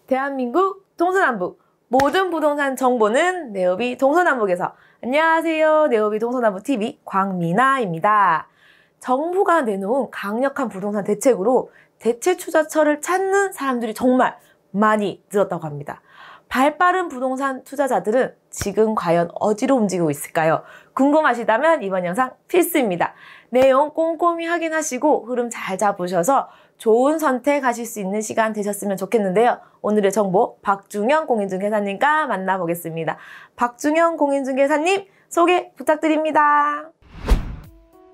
대한민국 동서남북 모든 부동산 정보는 네오비 동서남북에서. 안녕하세요. 네오비 동서남북TV 광미나입니다. 정부가 내놓은 강력한 부동산 대책으로 대체 투자처를 찾는 사람들이 정말 많이 늘었다고 합니다. 발빠른 부동산 투자자들은 지금 과연 어디로 움직이고 있을까요? 궁금하시다면 이번 영상 필수입니다. 내용 꼼꼼히 확인하시고 흐름 잘 잡으셔서 좋은 선택하실 수 있는 시간 되셨으면 좋겠는데요. 오늘의 정보 박중현 공인중개사님과 만나보겠습니다. 박중현 공인중개사님 소개 부탁드립니다.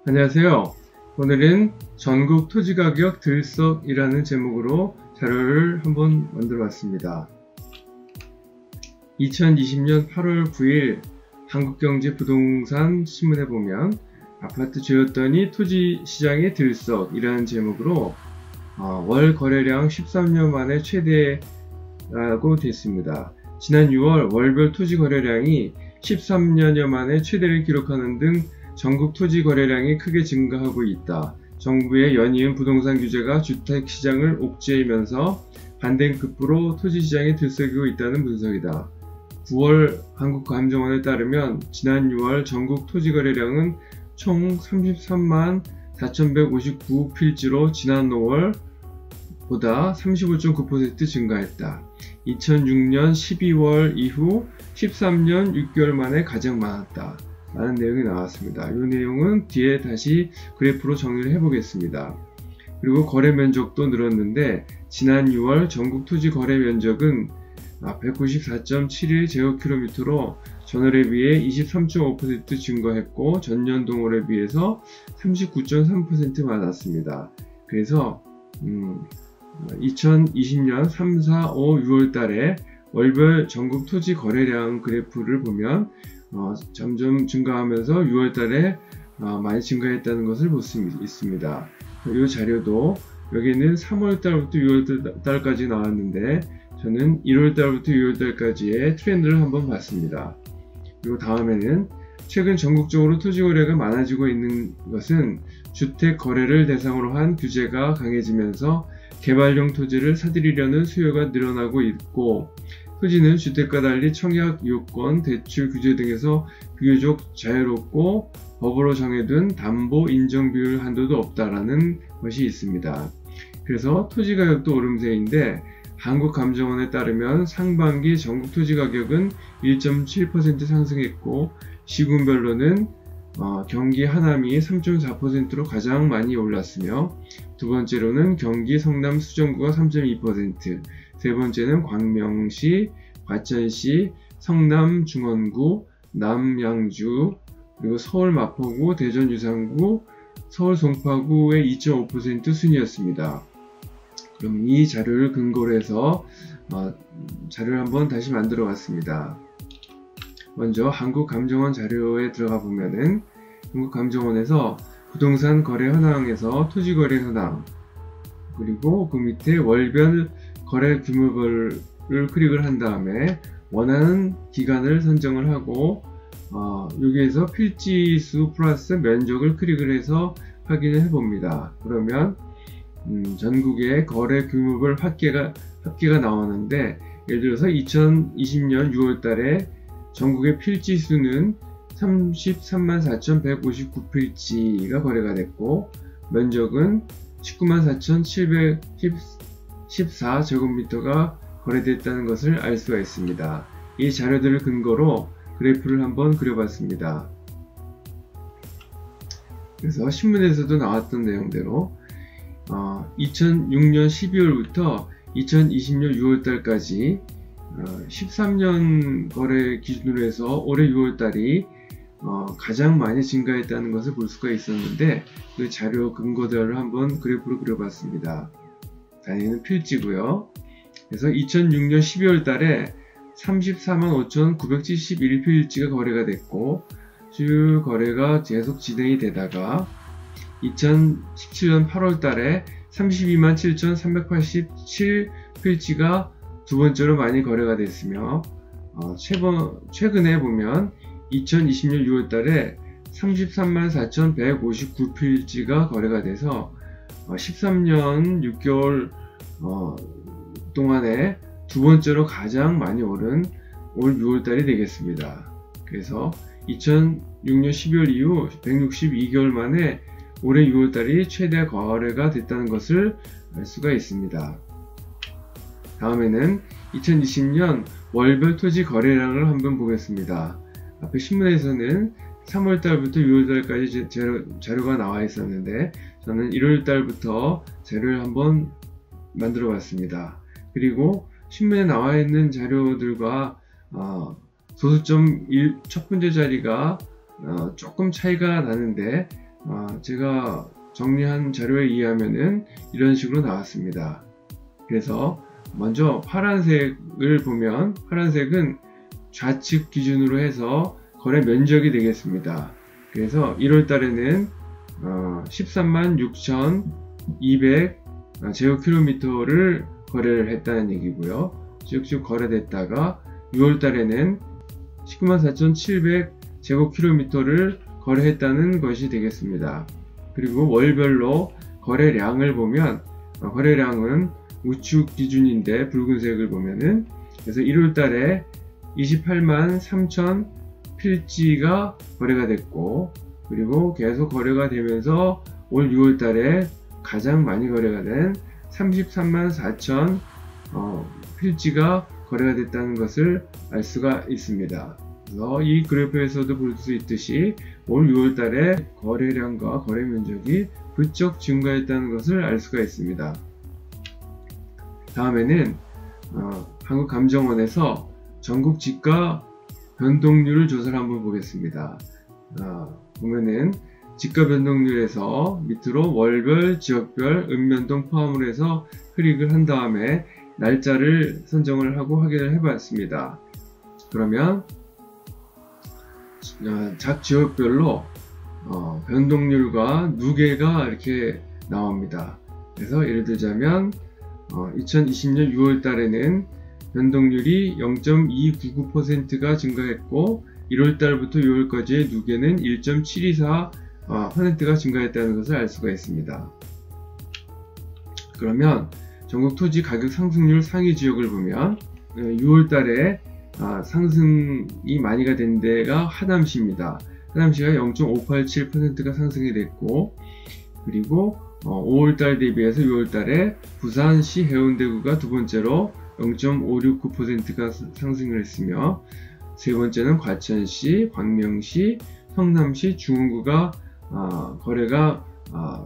안녕하세요. 오늘은 전국 토지가격 들썩이라는 제목으로 자료를 한번 만들어 봤습니다. 2020년 8월 9일 한국경제부동산 신문에 보면 아파트 죄였더니 토지시장의 들썩이라는 제목으로 월 거래량 13년 만에 최대라고 됐습니다. 지난 6월 월별 토지 거래량이 13년여 만에 최대를 기록하는 등 전국 토지 거래량이 크게 증가하고 있다. 정부의 연이은 부동산 규제가 주택시장을 옥죄이면서 반대급부로 토지시장이 들썩이고 있다는 분석이다. 9월 한국감정원에 따르면 지난 6월 전국 토지 거래량은 총 33만 4,159필지로 지난 5월보다 35.9% 증가했다. 2006년 12월 이후 13년 6개월 만에 가장 많았다. 라는 내용이 나왔습니다. 이 내용은 뒤에 다시 그래프로 정리를 해보겠습니다. 그리고 거래 면적도 늘었는데 지난 6월 전국 토지 거래 면적은 194.71제곱킬로미터로 전월에 비해 23.5% 증가했고 전년 동월에 비해서 39.3% 많았습니다. 그래서 2020년 3, 4, 5, 6월 달에 월별 전국 토지 거래량 그래프를 보면 점점 증가하면서 6월 달에 많이 증가했다는 것을 볼 수 있습니다. 이 자료도 여기는 3월 달부터 6월 달까지 나왔는데 저는 1월 달부터 6월 달까지의 트렌드를 한번 봤습니다. 그리고 다음에는 최근 전국적으로 토지 거래가 많아지고 있는 것은 주택 거래를 대상으로 한 규제가 강해지면서 개발용 토지를 사들이려는 수요가 늘어나고 있고, 토지는 주택과 달리 청약 요건, 대출 규제 등에서 비교적 자유롭고 법으로 정해둔 담보 인정 비율 한도도 없다라는 것이 있습니다. 그래서 토지 가격도 오름세인데 한국감정원에 따르면 상반기 전국 토지 가격은 1.7% 상승했고 시군별로는 경기 하남이 3.4%로 가장 많이 올랐으며 두 번째로는 경기 성남 수정구가 3.2%, 세 번째는 광명시, 과천시, 성남 중원구, 남양주, 그리고 서울 마포구, 대전 유상구, 서울 송파구의 2.5% 순이었습니다. 그럼 이 자료를 근거로 해서 자료를 한번 다시 만들어 봤습니다. 먼저 한국감정원 자료에 들어가 보면은 한국감정원에서 부동산 거래 현황에서 토지 거래 현황, 그리고 그 밑에 월별 거래 규모별을 클릭을 한 다음에 원하는 기간을 선정을 하고 여기에서 필지수 플러스 면적을 클릭을 해서 확인을 해 봅니다. 그러면 전국의 거래 규모별 합계가 나오는데, 예를 들어서 2020년 6월 달에 전국의 필지 수는 33만 4,159필지가 거래가 됐고, 면적은 19만 4,714제곱미터가 거래됐다는 것을 알 수가 있습니다. 이 자료들을 근거로 그래프를 한번 그려봤습니다. 그래서 신문에서도 나왔던 내용대로 2006년 12월부터 2020년 6월달까지 13년 거래 기준으로 해서 올해 6월달이 가장 많이 증가했다는 것을 볼 수가 있었는데, 그 자료 근거대로 한번 그래프로 그려봤습니다. 단위는 필지고요. 그래서 2006년 12월달에 34만 5,971필지가 거래가 됐고, 주요 거래가 계속 진행이 되다가 2017년 8월 달에 32만 7,387필지가 두 번째로 많이 거래가 됐으며, 최근에 보면 2020년 6월 달에 33만 4,159필지가 거래가 돼서 13년 6개월 동안에 두 번째로 가장 많이 오른 올 6월달이 되겠습니다. 그래서 2006년 12월 이후 162개월 만에 올해 6월달이 최대 거래가 됐다는 것을 알 수가 있습니다. 다음에는 2020년 월별 토지 거래량을 한번 보겠습니다. 앞에 신문에서는 3월달부터 6월달까지 자료가 나와 있었는데 저는 1월달부터 자료를 한번 만들어 봤습니다. 그리고 신문에 나와 있는 자료들과 소수점 첫 번째 자리가 조금 차이가 나는데 제가 정리한 자료에 의하면은 이런 식으로 나왔습니다. 그래서 먼저 파란색을 보면 파란색은 좌측 기준으로 해서 거래 면적이 되겠습니다. 그래서 1월 달에는 13만 6,200 제곱킬로미터를 거래를 했다는 얘기고요. 쭉쭉 거래됐다가 6월 달에는 19만 4,700 제곱킬로미터를 거래했다는 것이 되겠습니다. 그리고 월별로 거래량을 보면 거래량은 우측 기준인데 붉은색을 보면은 그래서 1월 달에 28만 3천 필지가 거래가 됐고 그리고 계속 거래가 되면서 올 6월 달에 가장 많이 거래가 된 33만 4천 필지가 거래가 됐다는 것을 알 수가 있습니다. 그래서 이 그래프에서도 볼 수 있듯이 올 6월 달에 거래량과 거래 면적이 부쩍 증가했다는 것을 알 수가 있습니다. 다음에는 한국감정원에서 전국 지가 변동률 조사를 한번 보겠습니다. 보면은 지가 변동률에서 밑으로 월별, 지역별, 읍면동 포함을 해서 클릭을 한 다음에 날짜를 선정을 하고 확인을 해봤습니다. 그러면 각 지역별로 변동률과 누계가 이렇게 나옵니다. 그래서 예를 들자면 2020년 6월 달에는 변동률이 0.299%가 증가했고 1월 달부터 6월까지의 누계는 1.724%가 증가했다는 것을 알 수가 있습니다. 그러면 전국 토지 가격 상승률 상위 지역을 보면 6월 달에 상승이 많이가 된 데가 하남시입니다. 하남시가 0.587%가 상승이 됐고 그리고 5월달 대비해서 6월달에 부산시 해운대구가 두 번째로 0.569%가 상승을 했으며 세 번째는 과천시, 광명시, 성남시, 중원구가 거래가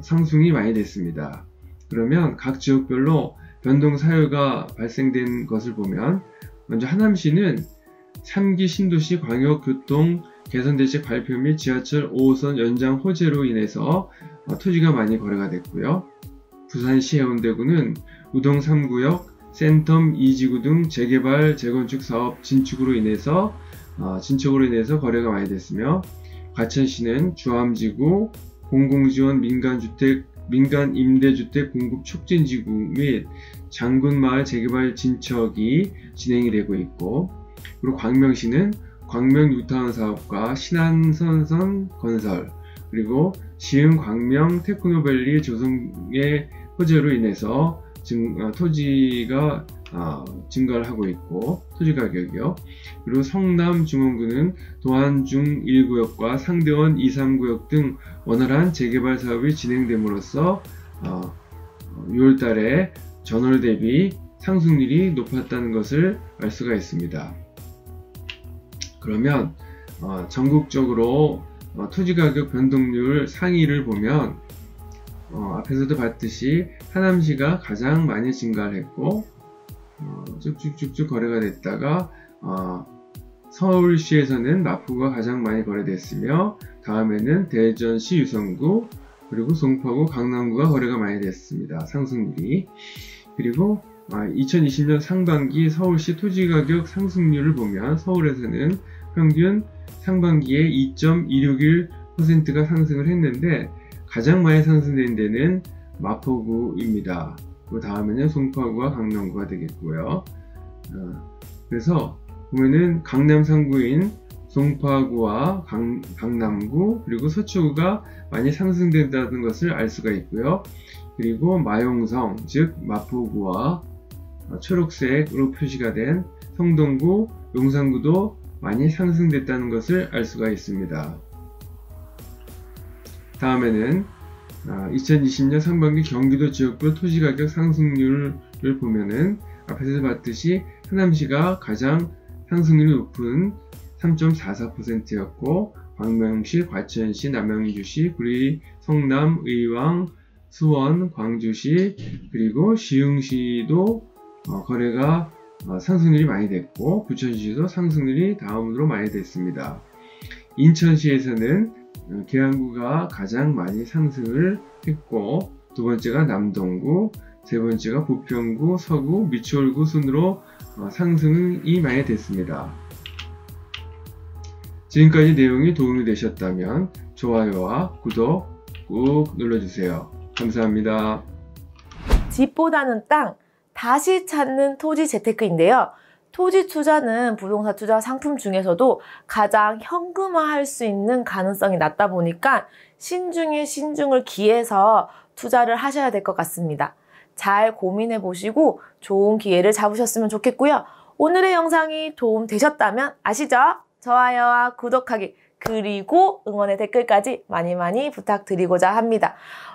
상승이 많이 됐습니다. 그러면 각 지역별로 변동 사유가 발생된 것을 보면 먼저 하남시는 3기 신도시 광역교통 개선대책 발표 및 지하철 5호선 연장 호재로 인해서 토지가 많이 거래가 됐고요. 부산시 해운대구는 우동 3구역, 센텀 2지구 등 재개발, 재건축 사업 진축으로 인해서 거래가 많이 됐으며 과천시는 주암지구, 공공지원 민간 임대주택 공급 촉진지구 및 장군마을 재개발 진척이 진행이 되고 있고 그리고 광명시는 광명 뉴타운 사업과 신안선선 건설 그리고 시흥 광명 테크노밸리 조성의 호재로 인해서 토지가 증가를 하고 있고 토지 가격이요. 그리고 성남 중원구는 도안중 1구역과 상대원 2, 3구역 등 원활한 재개발 사업이 진행됨으로써 6월달에 전월 대비 상승률이 높았다는 것을 알 수가 있습니다. 그러면 전국적으로 토지가격 변동률 상위를 보면 앞에서도 봤듯이 하남시가 가장 많이 증가를 했고 쭉쭉쭉쭉 거래가 됐다가 서울시에서는 마포구가 가장 많이 거래됐으며 다음에는 대전시 유성구 그리고 송파구 강남구가 거래가 많이 됐습니다. 상승률이. 그리고 2020년 상반기 서울시 토지가격 상승률을 보면 서울에서는 평균 상반기에 2.261%가 상승을 했는데 가장 많이 상승된 데는 마포구입니다. 그 다음에는 송파구와 강남구가 되겠고요. 그래서 보면은 강남 상구인 송파구와 강남구 그리고 서초구가 많이 상승된다는 것을 알 수가 있고요. 그리고 마용성 즉 마포구와 초록색으로 표시가 된 성동구, 용산구도 많이 상승됐다는 것을 알 수가 있습니다. 다음에는 2020년 상반기 경기도 지역별 토지가격 상승률을 보면은 앞에서 봤듯이 하남시가 가장 상승률이 높은 3.44%였고 광명시, 과천시, 남양주시, 구리, 성남, 의왕, 수원, 광주시 그리고 시흥시도 거래가 상승률이 많이 됐고 부천시도 상승률이 다음으로 많이 됐습니다. 인천시에서는 계양구가 가장 많이 상승을 했고 두 번째가 남동구, 세 번째가 부평구, 서구, 미추홀구 순으로 상승이 많이 됐습니다. 지금까지 내용이 도움이 되셨다면 좋아요와 구독 꾹 눌러주세요. 감사합니다. 집보다는 땅, 다시 찾는 토지 재테크인데요. 토지 투자는 부동산 투자 상품 중에서도 가장 현금화할 수 있는 가능성이 낮다 보니까 신중에 신중을 기해서 투자를 하셔야 될 것 같습니다. 잘 고민해 보시고 좋은 기회를 잡으셨으면 좋겠고요. 오늘의 영상이 도움 되셨다면 아시죠? 좋아요와 구독하기 그리고 응원의 댓글까지 많이 부탁드리고자 합니다.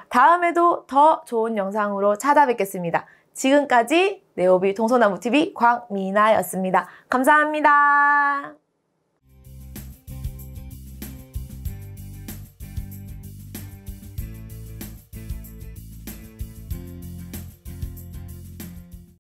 다음에도 더 좋은 영상으로 찾아뵙겠습니다. 지금까지 네오비 동서나무TV 광미나였습니다. 감사합니다.